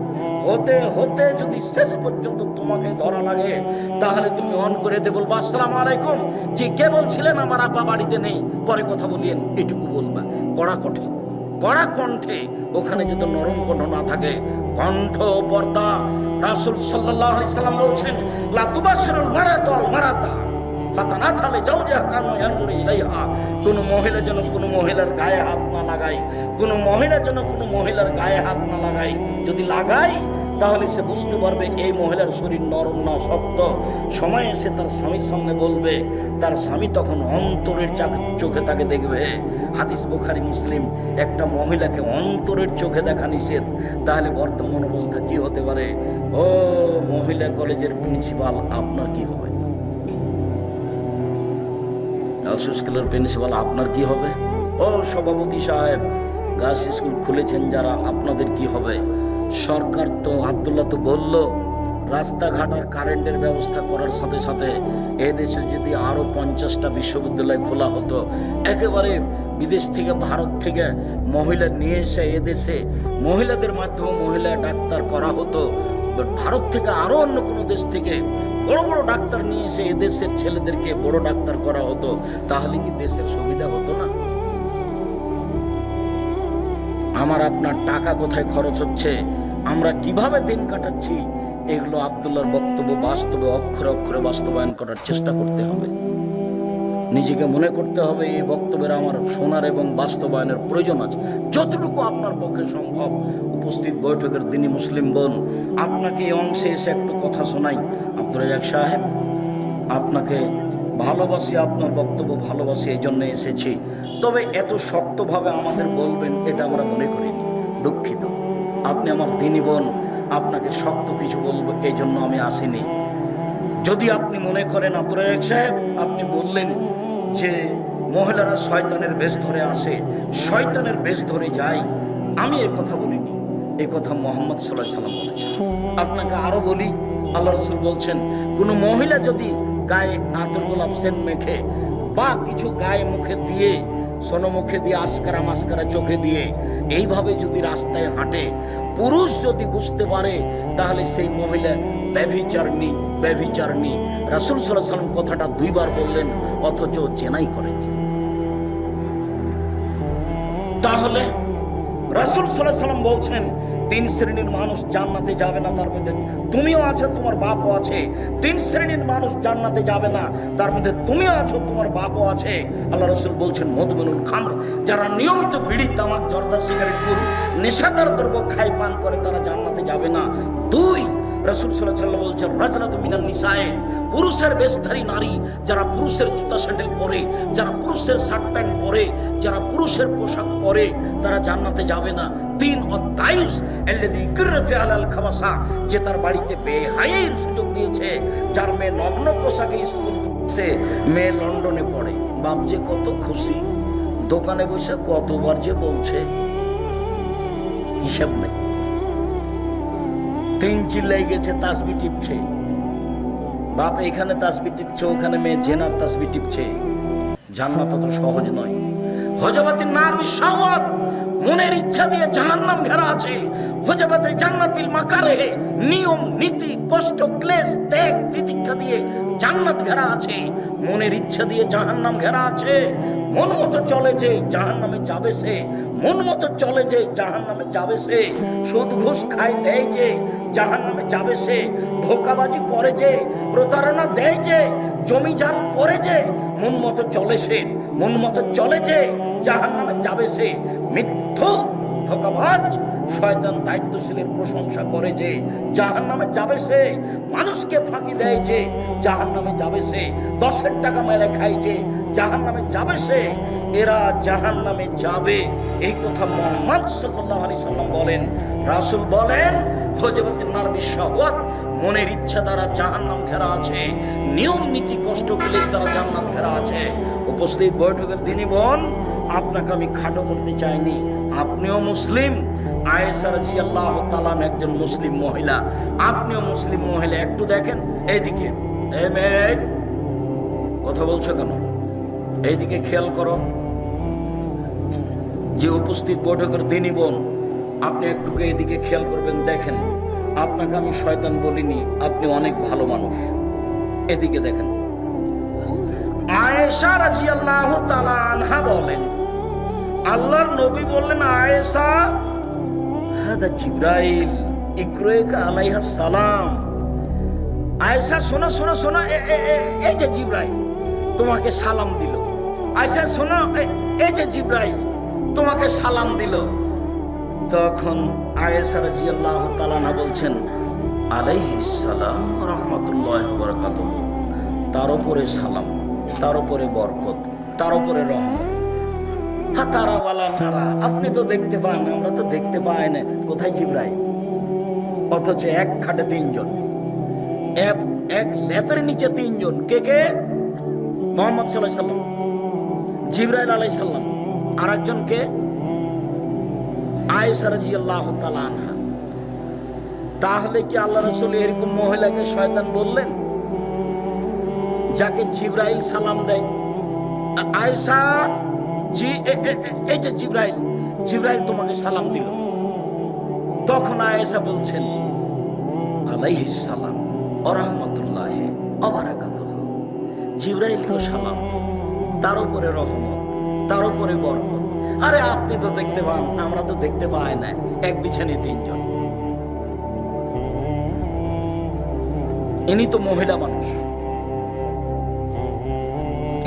হতে হতে যদি শেষ পর্যন্ত তোমাকে ধরা লাগে তাহলে তুমি অন করে দে, বলবা আসসালামু আলাইকুম, জি কে বলছিলেন, আমার আব্বা বাড়িতে নেই, পরে কথা বলিয়েন, এটুকু বলবা কড়া কণ্ঠে। ওখানে যদি নরম কণ্ঠ না থাকে, কণ্ঠ পর্দা। রাসূল সাল্লাল্লাহু আলাইহি সাল্লাম বলছেন, লা তুবাশশিরুল মারাতু আল মারাতা ফাতানাথালে যাওজাহা কানু ইয়ানজুরু ইলাইহা। কোন মহিলা যেন কোন মহিলার গায়ে হাত না লাগায়, কোন মহিলা যেন কোন মহিলার গায়ে হাত না লাগায়। যদি লাগায় তাহলে সে বুঝতে পারবে এই মহিলার শরীর নরম না শক্ত। সময় এসে তার স্বামীর সামনে বলবে, তার স্বামী তখন অন্তরের চোখে তাকে দেখবে। হাদিস বুখারী মুসলিম। একটা মহিলাকে অন্তরের চোখে দেখা নিষেধ, তাহলে বর্তমান অবস্থা কি হতে পারে? ও মহিলা কলেজের প্রিন্সিপাল, আপনার কি হবে? গার্লস স্কুলের প্রিন্সিপাল, আপনার কি হবে? ও সভাপতি সাহেব, গার্লস স্কুল খুলেছেন যারা, আপনাদের কি হবে? সরকার তো, আব্দুল্লাহ তো বলল, রাস্তাঘাট আর কারেন্টের ব্যবস্থা করার সাথে সাথে এদেশে যদি আরো 50টা বিশ্ববিদ্যালয় খোলা হতো, একেবারে বিদেশ থেকে ভারত থেকে মহিলা নিয়ে এসে এদেশে মহিলাদের মাধ্যমে মহিলা ডাক্তার করা হতো, ভারত থেকে আরো অন্য কোনো দেশ থেকে বড় বড় ডাক্তার নিয়ে এসে এদেশের ছেলেদেরকে বড় ডাক্তার করা হতো, তাহলে কি দেশের সুবিধা হতো না? আমার আপনার টাকা কোথায় খরচ হচ্ছে, আমরা কিভাবে দিন কাটাচ্ছি, এগুলো আব্দুল্লাহর বক্তব্য বাস্তবে অক্ষরে অক্ষরে বাস্তবায়ন করার চেষ্টা করতে হবে। নিজেকে মনে করতে হবে এই বক্তব্যের আমার শোনার এবং বাস্তবায়নের প্রয়োজন আছে। যতটুকু আপনার পক্ষে সম্ভব, উপস্থিত বৈঠকের দিনই মুসলিম বোন, আপনাকে এই অংশে এসে একটু কথা শোনাই। আব্দুর রাজ্জাক সাহেব, আপনাকে ভালোবাসি, আপনার বক্তব্য ভালোবাসি, এই জন্য এসেছি। তবে এত শক্তভাবে আমাদের বলবেন এটা আমরা মনে করিনি, দুঃখিত। আপনি আমার দিনী বোন, আপনাকে শক্ত কিছু বলবো এই জন্য আমি আসিনি। যদি আপনি মনে করেন আব্দুর রাজ্জাক সাহেব, আপনি বললেন যে মহিলারা শয়তানের বেশ ধরে আসে, শয়তানের বেশ ধরে যায়, আমি এ কথা বলিনি, এ কথা মুহাম্মদ সাল্লাল্লাহু আলাইহি সাল্লাম বলেছেন। আপনাকে আরো বলি, আল্লাহ রাসূল বলছেন, কোন মহিলা যদি গায়ে আতর গোলাপ সেন্ট মেখে বা কিছু গায়ে মুখে দিয়ে, সোনমুখে দিয়ে, আসকারা মাস্কারা চোখে দিয়ে এইভাবে যদি রাস্তায় হাঁটে, পুরুষ যদি বুঝতে পারে তাহলে সেই মহিলা ব্যভিচারিণী। রাসূল সাল্লাল্লাহু আলাইহি সাল্লাম কথাটা 2 বার বললেন, অথচ জেনাই করেনি। তাহলে রাসূল সাল্লাল্লাহু আলাইহি সাল্লাম বলছেন 3 শ্রেণীর মানুষ জান্নাতে যাবে না, তার মধ্যে তুমিও আছো, তোমার বাপও আছে। 3 শ্রেণীর মানুষ জান্নাতে যাবে না, তার মধ্যে তুমিও আছো, তোমার বাপও আছে। আল্লাহ রাসূল বলছেন মদমিনুল খামর, যারা নিয়মিত বিড়ি, তামাক, জর্দা, সিগারেট, গুড়, নেশাদার দ্রব্য খায়, পান করে, তারা জান্নাতে যাবে না। 2, রাসূল সাল্লাল্লাহু আলাইহি ওয়াসাল্লাম বলছেন রাজলাতু মিনান নিসায়ে, পুরুষের বেশধারী নারী, যারা পুরুষের জুতা স্যান্ডেল পরে, যারা পুরুষের শার্ট প্যান্ট পরে, যারা পুরুষের পোশাক পরে, তারা জান্নাতে যাবে না। 3, অদায়ুস আল্লাযী কুরফি আলাল খাবাসা, যে তার বাড়িতে বেহায়ার সুযোগ দিয়েছে, যার মেয়ে নগ্ন পোশাকে স্কুল করছে, মেয়ে লন্ডনে পড়ে, বাপ যে কত খুশি, দোকানে বসে কতবার যে বলছে হিসাব নেই। 3 চিল্লাই গেছে, তাসবিহ টিপছে, বাপ এখানে তাসবিহ টিপছে, ওখানে মেয়ে জেনার তাসবিহ টিপছে। জান্নাত তো সহজ নয়। হযবাতিন নার বিশাওয়াত, মনের ইচ্ছা দিয়ে জাহান্নাম ঘেরা আছে। হুজবাতে জান্নাতিল মাকারিহ, নিয়ম নীতি কষ্ট ক্লেশ ত্যাগ তিতিক্ষা দিয়ে জান্নাত ঘেরা আছে, মনের ইচ্ছা দিয়ে জাহান্নাম ঘেরা আছে। মন মতো চলে যে জাহান্নামে যাবে সে, মন মতো চলে যে জাহান্নামে যাবে সে, সুদ ঘুষ খায় দেয় যে জাহান্নামে যাবে সে, ধোঁকাবাজি করে যে, প্রতারণা দেয় যে, জমি জাল করে যে, মন মতো চলে সে, মন মতো চলে যে জাহান্নামে যাবে সে। মিথ্যুক ধোঁকাবাজ শয়তান দায়িত্বশীলের প্রশংসা করে যে জাহান্নামে যাবে সে, মানুষকে ফাঁকি দেয় যে জাহান্নামে যাবে সে, 10 টাকা মেরে খায় যে জাহান্নামে যাবে সে, এরা জাহান্নামে যাবে। এই কথা মুহাম্মদ সাল্লাল্লাহু আলাইহি সাল্লাম বলেন। রাসূল বলেন হুজবাতুন নার বিশাওয়াত, মনের ইচ্ছা দ্বারা জাহান্নাম ঘেরা আছে, নিয়ম নীতি কষ্ট ক্লেশ দ্বারা জান্নাত ঘেরা আছে। উপস্থিত বৈঠকের দিনই বোন, আপনাকে আমি খাটো করতে চাইনি, আপনিও মুসলিম। আয়েশা রাদিয়াল্লাহু তাআলা একজন মুসলিম মহিলা, আপনিও মুসলিম মহিলা। একটু দেখেন এইদিকে, এই মেয়ে কথা বলছো কেন? এইদিকে খেয়াল করো। যে উপস্থিত বৈঠকের দিনই বোন, আপনি একটু এইদিকে খেয়াল করবেন। দেখেন, আপনাকে আমি শয়তান বলিনি, আপনি অনেক ভালো মানুষ। এদিকে দেখেন, আয়েশা রাদিয়াল্লাহু তাআলা আনহা বলেন, আল্লাহর নবী বললেন, আয়েশা হাদা জিবরাইল ইকরাইকা আলাইহিস সালাম। আয়েশা শোনো শোনো শোনো, এই যে জিবরাইল তোমাকে সালাম দিল। আয়েশা শোনো, এই যে জিবরাইল তোমাকে সালাম দিল। তখন আয়েশা রাদিয়াল্লাহু তাআলা আনহা বলছেন, আলাইহিস সালাম ওয়া রাহমাতুল্লাহি ওয়া বারাকাতুহু। তার উপরে সালাম, তার উপরে বরকত, তার উপরে রহমত। তারা ওয়ালা নারা, আপনি তো দেখতে পান, আমরা তো দেখতে পাই না। কোথায় জিবরাইল? অথচ এক খাটে 3 জন, এক লেপের নিচে 3 জন। কে কে? মুহাম্মদ সাল্লাল্লাহু আলাইহি সাল্লাম, জিবরাইল আলাইহিস সালাম, আর একজন কে? আয়েশা রাদিয়াল্লাহু তাআলা আনহা। তাহলে কি আল্লাহ রাসূল এরকম মহিলাকে শয়তান বললেন, যাকে জিবরাইল সালাম দেয়? আয়েশা এই যে জিবরাইল তোমাকে সালাম দিল। তখন আয়েশা বলছেন, আলাইহিস সালাম ওয়া রাহমাতুল্লাহি ওয়া বারাকাতুহু। জিবরাইলকে সালাম, তার উপরে রহমত, তার উপরে বরকত। আরে আপনি তো দেখতে পান, আমরা তো দেখতে পাই না। এক বিছানে 3 জন। ইনি তো মহিলা মানুষ।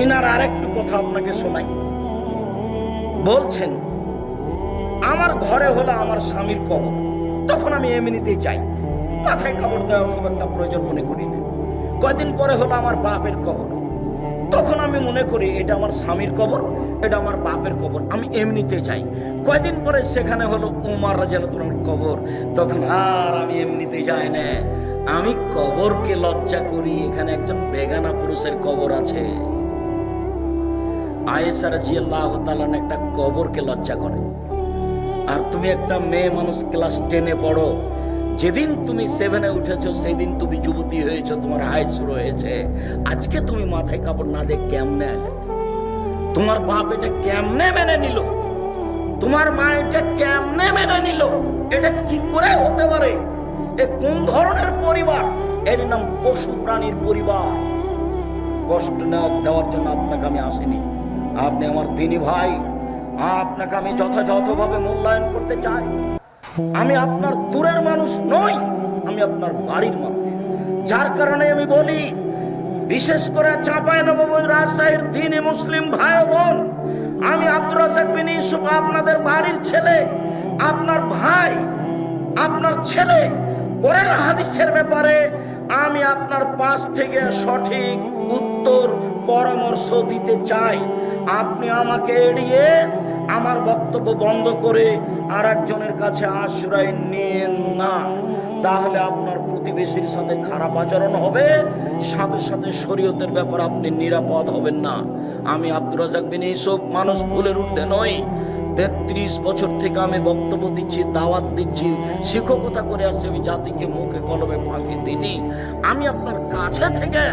ইনার আরেকটু কথা আপনাকে শোনাই। বলছেন, আমার ঘরে হলো আমার স্বামীর কবর, তখন আমি এমনিতেই যাই, মাথায় কাপড় দেওয়া খুব একটা প্রয়োজন মনে করি না। কয়দিন পরে হলো আমার বাপের কবর, তখন আমি মনে করি এটা আমার স্বামীর কবর, এটা আমার বাপের কবর, আমি এমনিতে যাই। কয়দিন পরে সেখানে হলো উমর রাদিয়াল্লাহু আনহুর কবর, তখন আর আমি এমনিতে যাই না, আমি কবরকে লজ্জা করি, এখানে একজন বেগানা পুরুষের কবর আছে। আয়েশা রাদিয়াল্লাহু তাআলা একটা কবরকে লজ্জা করে। আর তুমি একটা মেয়ে মানুষ, ক্লাস 10-এ পড়ো, যেদিন তুমি 7-এ উঠেছো সেদিন তুমি যুবতী হয়েছো, তোমার হাইট শুরু হয়েছে। আজকে তুমি মাথায় কাপড় না দিয়ে কেমনে এলে? তোমার বাপ এটা কেমনে মেনে নিল? তোমার মা এটা কেমনে মেনে নিল? এটা কি করে হতে পারে? এ কোন ধরনের পরিবার? এর নাম পশু প্রাণীর পরিবার। কষ্ট দেওয়ার জন্য আপনাকে আমি আসিনি, আপনি আমার দিনী ভাই, আপনাকে আমি যথাযথভাবে মূল্যায়ন করতে চাই। আমি আপনার দূরের মানুষ নই, আমি আপনার বাড়ির মানুষ। যার কারণে আমি বলি, বিশেষ করে চাঁপাইনবাবগঞ্জ রাজশাহীর দ্বীনি মুসলিম ভাই বোন, আমি আব্দুর রাজ্জাক বিন ইউসুফ, আপনাদের বাড়ির ছেলে, আপনার ভাই, আপনার ছেলে। কোরআন হাদিসের ব্যাপারে আমি আপনার পাশ থেকে সঠিক উত্তর পরামর্শ দিতে চাই। আপনি আমাকে এড়িয়ে আমার বক্তব্য বন্ধ করে আর একজনের কাছে আশ্রয় নিন না, তাহলে আপনার প্রতিবেশীর সাথে খারাপ আচরণ হবে, সাথে সাথে শরীয়তের ব্যাপার আপনি নিরাপদ হবেন না। আমি আব্দুর রাজ্জাক বিন ইউসুফ মানুষ ভুলের ঊর্ধ্বে নই। 33 বছর থেকে আমি বক্তব্য দিচ্ছি, দাওয়াত দিচ্ছি, শিক্ষকতা করে আসছি। আমি জাতিকে মুখে কলমে ফাঁকি দিই। আমি আপনার কাছে থেকে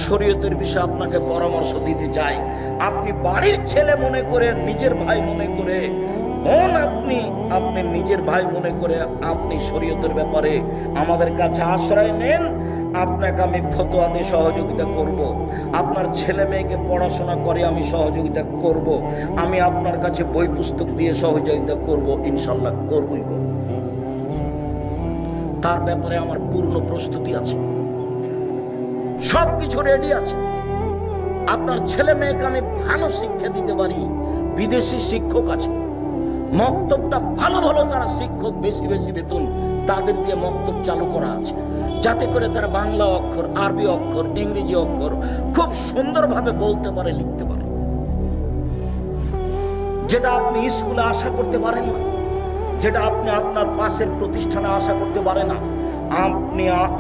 শরীয়তের বিষয়ে আপনাকে পরামর্শ দিতে চাই। আপনি বাড়ির ছেলে মনে করে, নিজের ভাই মনে করে হন আপনি আপনি নিজের ভাই মনে করে আপনি শরীয়তের ব্যাপারে আমাদের কাছে আশ্রয় নেন, আপনাকে আমি ফতোয়া দিয়ে সহযোগিতা করব, আপনার ছেলে মেয়েকে পড়াশোনা করে আমি সহযোগিতা করব, আমি আপনার কাছে বই পুস্তক দিয়ে সহযোগিতা করব, ইনশাল্লাহ করবই করব। তার ব্যাপারে আমার পূর্ণ প্রস্তুতি আছে, সবকিছু রেডি আছে। আপনার ছেলে মেয়েকে আমি ভালো শিক্ষা দিতে পারি, বিদেশি শিক্ষক আছে, মক্তবটা ভালো ভালো যারা শিক্ষক বেশি বেশি বেতন তাদের দিয়ে মক্তব চালু করা আছে, যাতে করে তারা বাংলা অক্ষর, আরবি অক্ষর, ইংরেজি অক্ষর খুব সুন্দরভাবে বলতে পারে, লিখতে পারে, যেটা আপনি স্কুলে আশা করতে পারেন না, যেটা আপনি আপনার পাশের প্রতিষ্ঠানে আশা করতে পারেন না।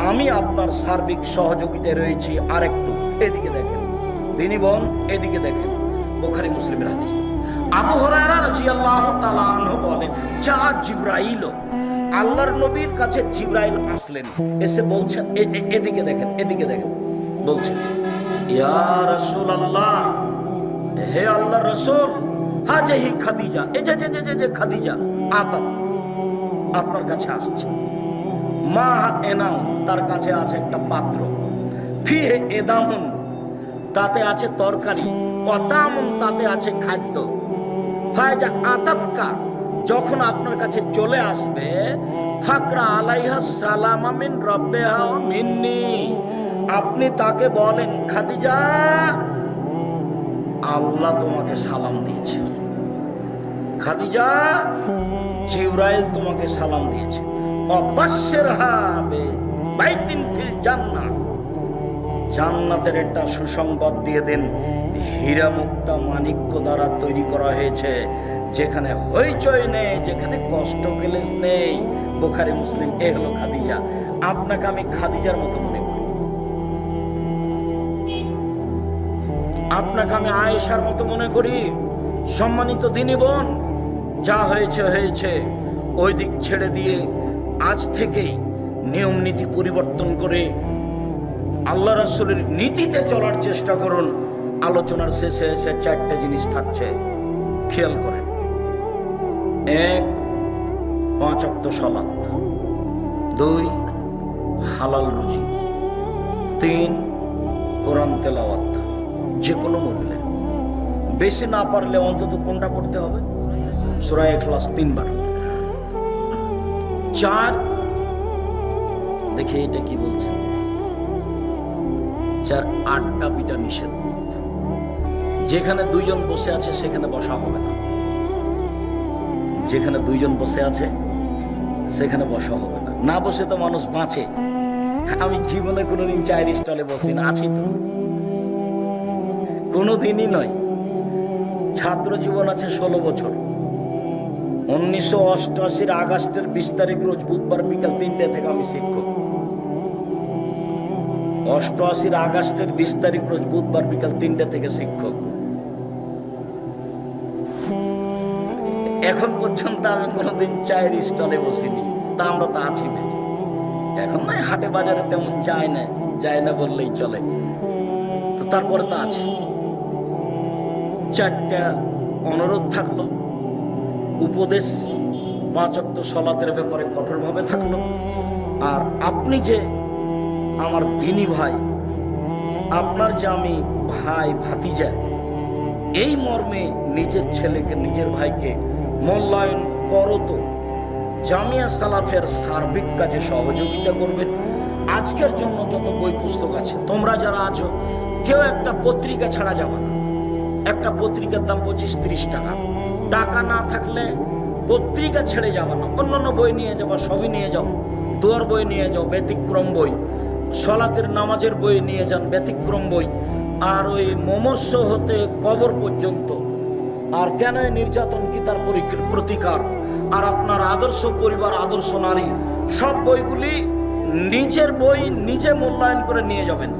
আমি আপনার সার্বিক সহযোগিতায় রয়েছি। আর একটু এদিকে দেখেন দিনী বোন, এদিকে দেখেন, বুখারী মুসলিমের হাদিস। আবু হুরায়রা রাদিয়াল্লাহু তাআলা আনহু বলেন, যা জিবরাইল, আল্লাহর নবীর কাছে জিবরাইল আসলেন, এসে বলছেন, এদিকে দেখেন, এদিকে দেখেন, বলছেন, ইয়া রাসূলুল্লাহ, হে আল্লাহর রাসূল, হাজিহি খাদিজা, এই যে খাদিজা আতাত আপনার কাছে আসছে, মা এনাম, তার কাছে আছে একটা পাত্র, ফিহে এদামুন, তাতে আছে তরকারি, ওয়াতামুন, তাতে আছে খাদ্য, ফায়জা আতাতকা, যখন আপনার কাছে চলে আসবে, ফাকরা আলাইহা সালামা মিন রাব্বিহা মিন্নি, আপনি তাকে বলেন, খাদিজা, আল্লাহ তোমাকে সালাম দিয়েছে, খাদিজা, জিবরাইল তোমাকে সালাম দিয়েছে, ওয়াবাশশিরহা বাইতিন ফিল জান্নাহ, জান্নাতের একটা সুসংবাদ দিয়ে দেন, হীরা মুক্তা মাণিক্য দ্বারা তৈরি করা হয়েছে, যেখানে হইচই নেই, যেখানে কষ্ট ক্লেশ নেই। বুখারী মুসলিম। এ হলো খাদিজা। আপনাকে আমি খাদিজার মতো মনে করি, আপনাকে আমি আয়েশার মতো মনে করি। সম্মানিত দিনী বোন, যা হয়েছে হয়েছে, ওই দিক ছেড়ে দিয়ে আজ থেকেই নিয়ম নীতি পরিবর্তন করে আল্লাহ রাসূলের নীতিতে চলার চেষ্টা করুন। আলোচনার শেষে এসে চারটে জিনিস থাকছে, খেয়াল করেন। 1, 5 ওয়াক্ত সালাত, 2, হালাল রুজি, 3, কোরআন তেলাওয়াত, যে কোনো মূল্যে, বেশি না পারলে অন্তত কোনটা পড়তে হবে? সূরা ইখলাস 3 বার। 4, দেখে এটা কি বলছেন, 4, আড্ডা পিটা নিষেধ। যেখানে 2 জন বসে আছে সেখানে বসা হবে না, যেখানে 2 জন বসে আছে সেখানে বসা হবে না। না বসে তো মানুষ বাঁচে। আমি জীবনে কোনোদিন চায়ের স্টলে বসি না, আছি তো, কোনোদিনই নয়। ছাত্র জীবন আছে 16 বছর। 1988 আগস্টের 20 তারিখ রোজ বুধবার বিকাল 3টে থেকে আমি শিক্ষক। 88 আগস্টের 20 তারিখ রোজ বুধবার বিকাল 3টে থেকে শিক্ষক। এখন পর্যন্ত আমি কোনোদিন চায়ের স্টলে বসিনি, তা আমরা তো আছি না। এখন নয়, হাটে বাজারে তেমন যায় না বললেই চলে, তো তারপরে তো আছে। 4টা অনুরোধ থাকলো, উপদেশ 5 ওয়াক্ত সালাতের ব্যাপারে কঠোরভাবে থাকলো। আর আপনি যে আমার দিনী ভাই, আপনার যে আমি ভাই ভাতিজা, এই মর্মে নিজের ছেলেকে, নিজের ভাইকে মূল্যায়ন করো। তো জামিয়া সালাফের সার্বিক কাজে সহযোগিতা করবেন। আজকের জন্য যত বই পুস্তক আছে, তোমরা যারা আছো, কেউ একটা পত্রিকা ছাড়া যাবে না। একটা পত্রিকার দাম 25-30 টাকা। টাকা না থাকলে পত্রিকা ছেড়ে যাবে না, অন্যান্য বই নিয়ে যাবা, সবই নিয়ে যাও। দোয়ার বই নিয়ে যাও, ব্যতিক্রম বই। সলাতের নামাজের বই নিয়ে যান, ব্যতিক্রম বই। আর ওই মুমূর্ষ হতে কবর পর্যন্ত, আর কেন নির্যাতন কি তার প্রতিকার, আর আপনার আদর্শ পরিবার, আদর্শ নারী, সব বইগুলি নিজের বই নিজে মূল্যায়ন করে নিয়ে যাবেন।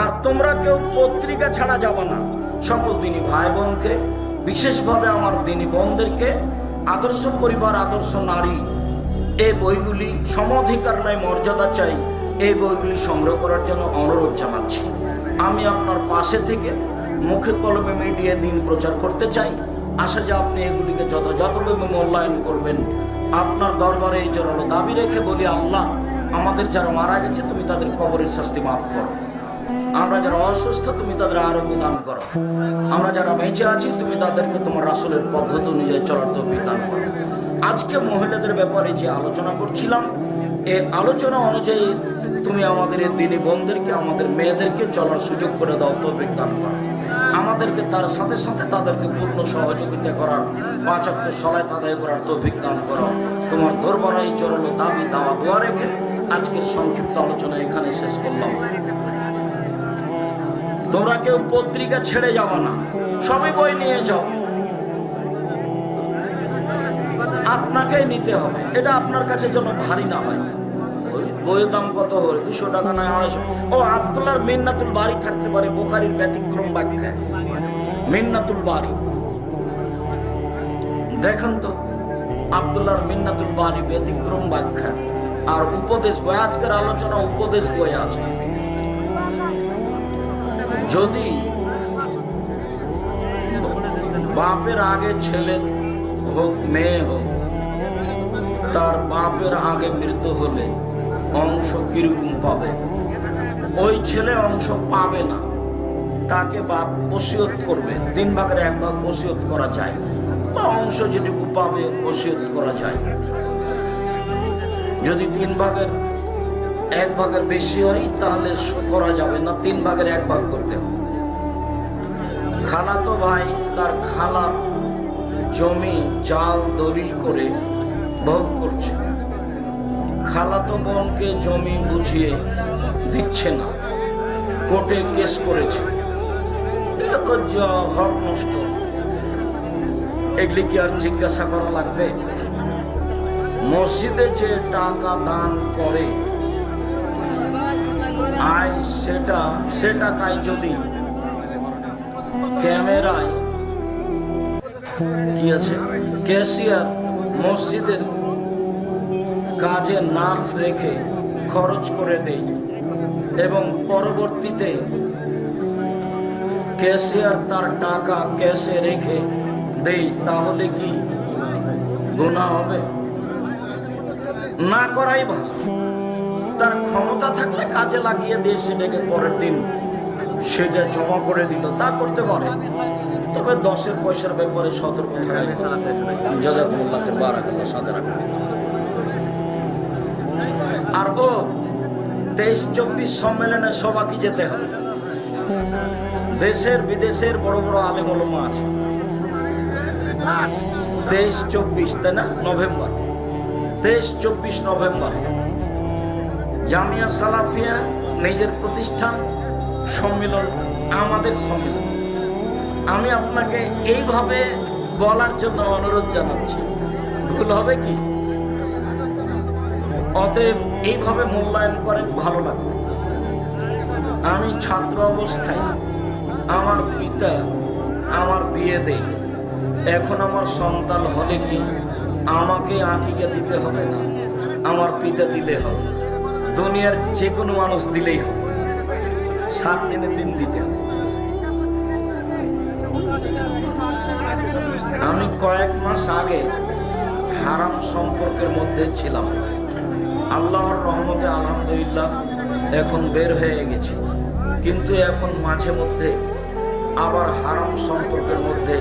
আর তোমরা কেউ পত্রিকা ছাড়া যাবে না। সকল দিনী ভাই বোনকে, বিশেষভাবে আমার দিনী বোনদেরকে, আদর্শ পরিবার, আদর্শ নারী, এই বইগুলি সমঅধিকার নয়, মর্যাদা চাই, এই বইগুলি সংগ্রহ করার জন্য অনুরোধ জানাচ্ছি। আমি আপনার পাশে থেকে মুখে কলমে মিডিয়া দিন প্রচার করতে চাই। আশা যে আপনি এগুলিকে যথাযথভাবে মূল্যায়ন করবেন। আপনার দরবারে এই জোরালো দাবি রেখে বলি, আল্লাহ আমাদের যারা মারা গেছে তুমি তাদের কবরের শাস্তি মাফ করো। আমরা যারা অসুস্থ তুমি তাদের আরোগ্য দান করো। আমরা যারা বেঁচে আছি তুমি তাদেরকে তোমার রাসূলের পদ্ধতি অনুযায়ী চলার তৌফিক দান করো। আজকে মহিলাদের ব্যাপারে যে আলোচনা করছিলাম, এই আলোচনা অনুযায়ী তুমি আমাদের এই দিনী বোনদেরকে, আমাদের মেয়েদেরকে চলার সুযোগ করে দাও, তৌফিক দান করো। আমাদেরকে তার সাথে সাথে তাদেরকে পূর্ণ সহযোগিতা করার, 5 ওয়াক্ত সালাত আদায় করার তৌফিক দান করো। তোমার দরবারে এই জোরালো দাবি দাওয়া দোয়া রেখে আজকের সংক্ষিপ্ত আলোচনা এখানে শেষ করলাম। তোমরা কেউ পত্রিকা ছেড়ে যাবে না, সবই বই নিয়ে যাও, আপনাকেই নিতে হবে। এটা আপনার কাছে যেন ভারী না হয়। বইয়ের দাম কত হল? 200 টাকা নয় 250। ও আব্দুল্লাহর মিন্নাতুল বারি থাকতে পারে, বুখারীর ব্যতিক্রম ব্যাখ্যা মিন্নাতুল বারি দেখেন তো, আব্দুল্লাহর মিন্নাতুল বারি ব্যতিক্রম ব্যাখ্যা। আর উপদেশ বই, আজকের আলোচনা উপদেশ বই আছে। যদি বাপের আগে ছেলে হোক মেয়ে হোক, তার বাপের আগে মৃত্যু হলে অংশ কিরকম পাবে? ওই ছেলে অংশ পাবে না, তাকে বাপ ওসিয়ত করবে। 3 ভাগের 1 ভাগ ওসিয়ত করা যায়, বা অংশ যেটুকু পাবে ওসিয়ত করা যায়। যদি 3 ভাগের 1 ভাগের বেশি হয় তাহলে করা যাবে না, 3 ভাগের 1 ভাগ করতে হবে। খালাতো ভাই তার খালার জমি জাল দলিল করে ভোগ করছে, খালাতো বোনকে জমি বুঝিয়ে দিচ্ছে না, কোর্টে কেস করেছে। এটা তো হক নষ্ট। এগুলি কি আর জিজ্ঞাসা করা লাগবে? মসজিদে যে টাকা দান করে আয়, সে টাকায় যদি ক্যামেরায় কি আছে ক্যাশিয়ার মসজিদের কাজে না রেখে খরচ করে দেই, এবং পরবর্তীতে ক্যাশিয়ার তার টাকা ক্যাশে রেখে দেই, তাহলে কি গুনাহ হবে? না করাই ভালো। তার ক্ষমতা থাকলে কাজে লাগিয়ে দিয়ে সেটাকে পরের দিন সেটা জমা করে দিল, তা করতে পারে। তবে 10 পয়সার ব্যাপারে সতর্ক থাকবে। জাযাকুমুল্লাহের বারাকাল্লাহ সাথে রাখবেন। আর ও 23-24 সম্মেলনে সবাইকে যেতে হবে। দেশের বিদেশের বড় বড় আলেম ওলামা আছে। 23-24 তাই না? নভেম্বর, 23-24 নভেম্বর জামিয়া সালাফিয়া নিজের প্রতিষ্ঠান সম্মেলন, আমাদের সম্মেলন। আমি আপনাকে এইভাবে বলার জন্য অনুরোধ জানাচ্ছি, ভুল হবে কি? অতএব এইভাবে মূল্যায়ন করেন, ভালো লাগবে। আমি ছাত্র অবস্থায় আমার পিতা আমার বিয়ে দেয়, এখন আমার সন্তান হলে কি আমাকে আকিকা দিতে হবে না? আমার পিতা দিলে হবে, দুনিয়ার যে কোনো মানুষ দিলেই হবে, 7 দিনের দিন দিতে হবে। আমি কয়েক মাস আগে হারাম সম্পর্কের মধ্যে ছিলাম, আল্লাহর রহমতে আলহামদুলিল্লাহ এখন বের হয়ে গেছি। কিন্তু এখন মাঝে মধ্যে আবার হারাম সম্পর্কের মধ্যে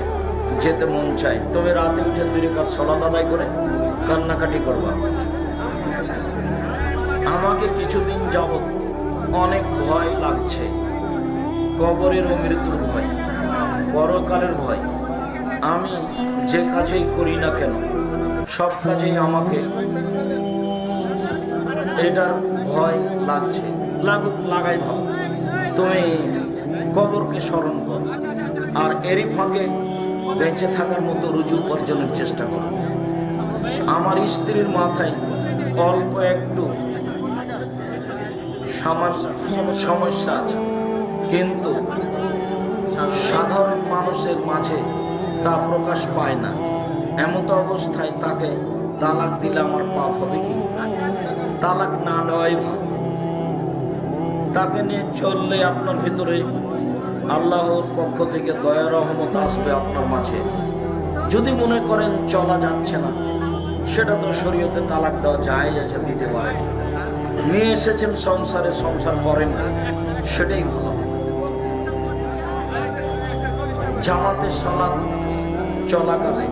যেতে মন চায়। তবে রাতে উঠে 2 রাকাত সালাত আদায় করে কান্নাকাটি করবা। আমাকে কিছুদিন যাবত অনেক ভয় লাগছে, কবরের ও মৃত্যুর ভয়, পরকালের ভয়। আমি যে কাজেই করি না কেন, সব কাজেই আমাকে এটার ভয় লাগছে। লাগুক, লাগাই ভালো। তুমি কবরকে স্মরণ কর, আর এরই ফাঁকে বেঁচে থাকার মতো রুজু উপার্জনের চেষ্টা করো। আমার স্ত্রীর মাথায় অল্প একটু সমস্যা আছে, কিন্তু সাধারণ মানুষের মাঝে তা প্রকাশ পায় না। এমত অবস্থায় তাকে তালাক দিলে আমার পাপ হবে কি? তালাক না দেওয়াই ভালো। তাকে নিয়ে চললে আপনার ভিতরে আল্লাহর পক্ষ থেকে দয়া রহমত আসবে আপনার মাঝে। যদি মনে করেন চলা যাচ্ছে না, সেটা তো শরীয়তে তালাক দেওয়া যায়, আছে, দিতে পারেন। নিয়ে এসেছেন সংসারে, সংসার করেন না, সেটাই ভালো। জামাতে সালাত চলাকালে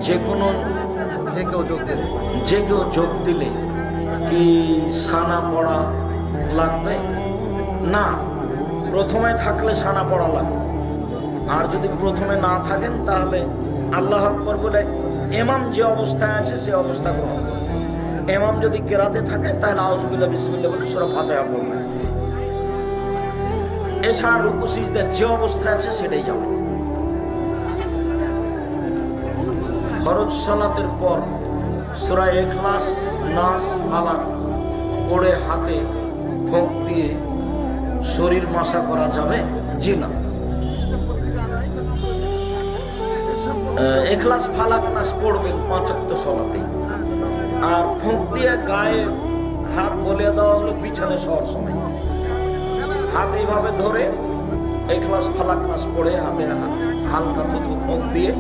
যে কেউ যোগ দিলে কি সানা পড়া লাগবে? না, প্রথমে থাকলে সানা পড়া লাগবে। আর যদি প্রথমে না থাকেন তাহলে আল্লাহ আকবার বলে ইমাম যে অবস্থায় আছে সে অবস্থা গ্রহণ করবে। ইমাম যদি কেরাতে থাকে তাহলে আউযুবিল্লাহ বিসমিল্লাহ বলে সূরা ফাতিহা পড়বেন। এছাড়া রুকু সিজদা যে অবস্থায় আছে সেটাই যাবে। ফরজ সালাতের পর সূরা ইখলাস, নাস, ফালাক পড়ে হাতে ফোঁক দিয়ে শরীর মাসা করা যাবে? জি না। ইখলাস, ফালাক, নাস পড়বেন 5 ওয়াক্ত সালাতে। আর ফোঁক দিয়ে গায়ে হাত বলিয়ে দেওয়া হলো বিছানে শোয়ার সময়। হাত এইভাবে ধরে ইখলাস, ফালাক, নাস পড়ে হাতে হালকা থুতু ফোঁক দিয়ে,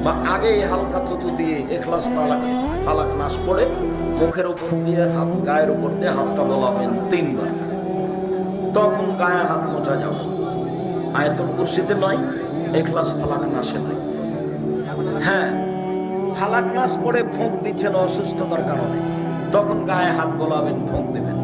বা আগে হালকা থুতু দিয়ে ইখলাস, ফালাক, নাস পড়ে মুখের উপর দিয়ে হাত, গায়ের উপর দিয়ে হাতটা বলাবেন 3 বার। তখন গায়ে হাত মোছা যাবে। আয়াতুল কুরসিতে নয়, ইখলাস, ফালাক, নাসে নয়। হ্যাঁ, ফালাক নাস পড়ে ফোঁক দিচ্ছেন অসুস্থতার কারণে, তখন গায়ে হাত বলাবেন, ফোঁক দেবেন।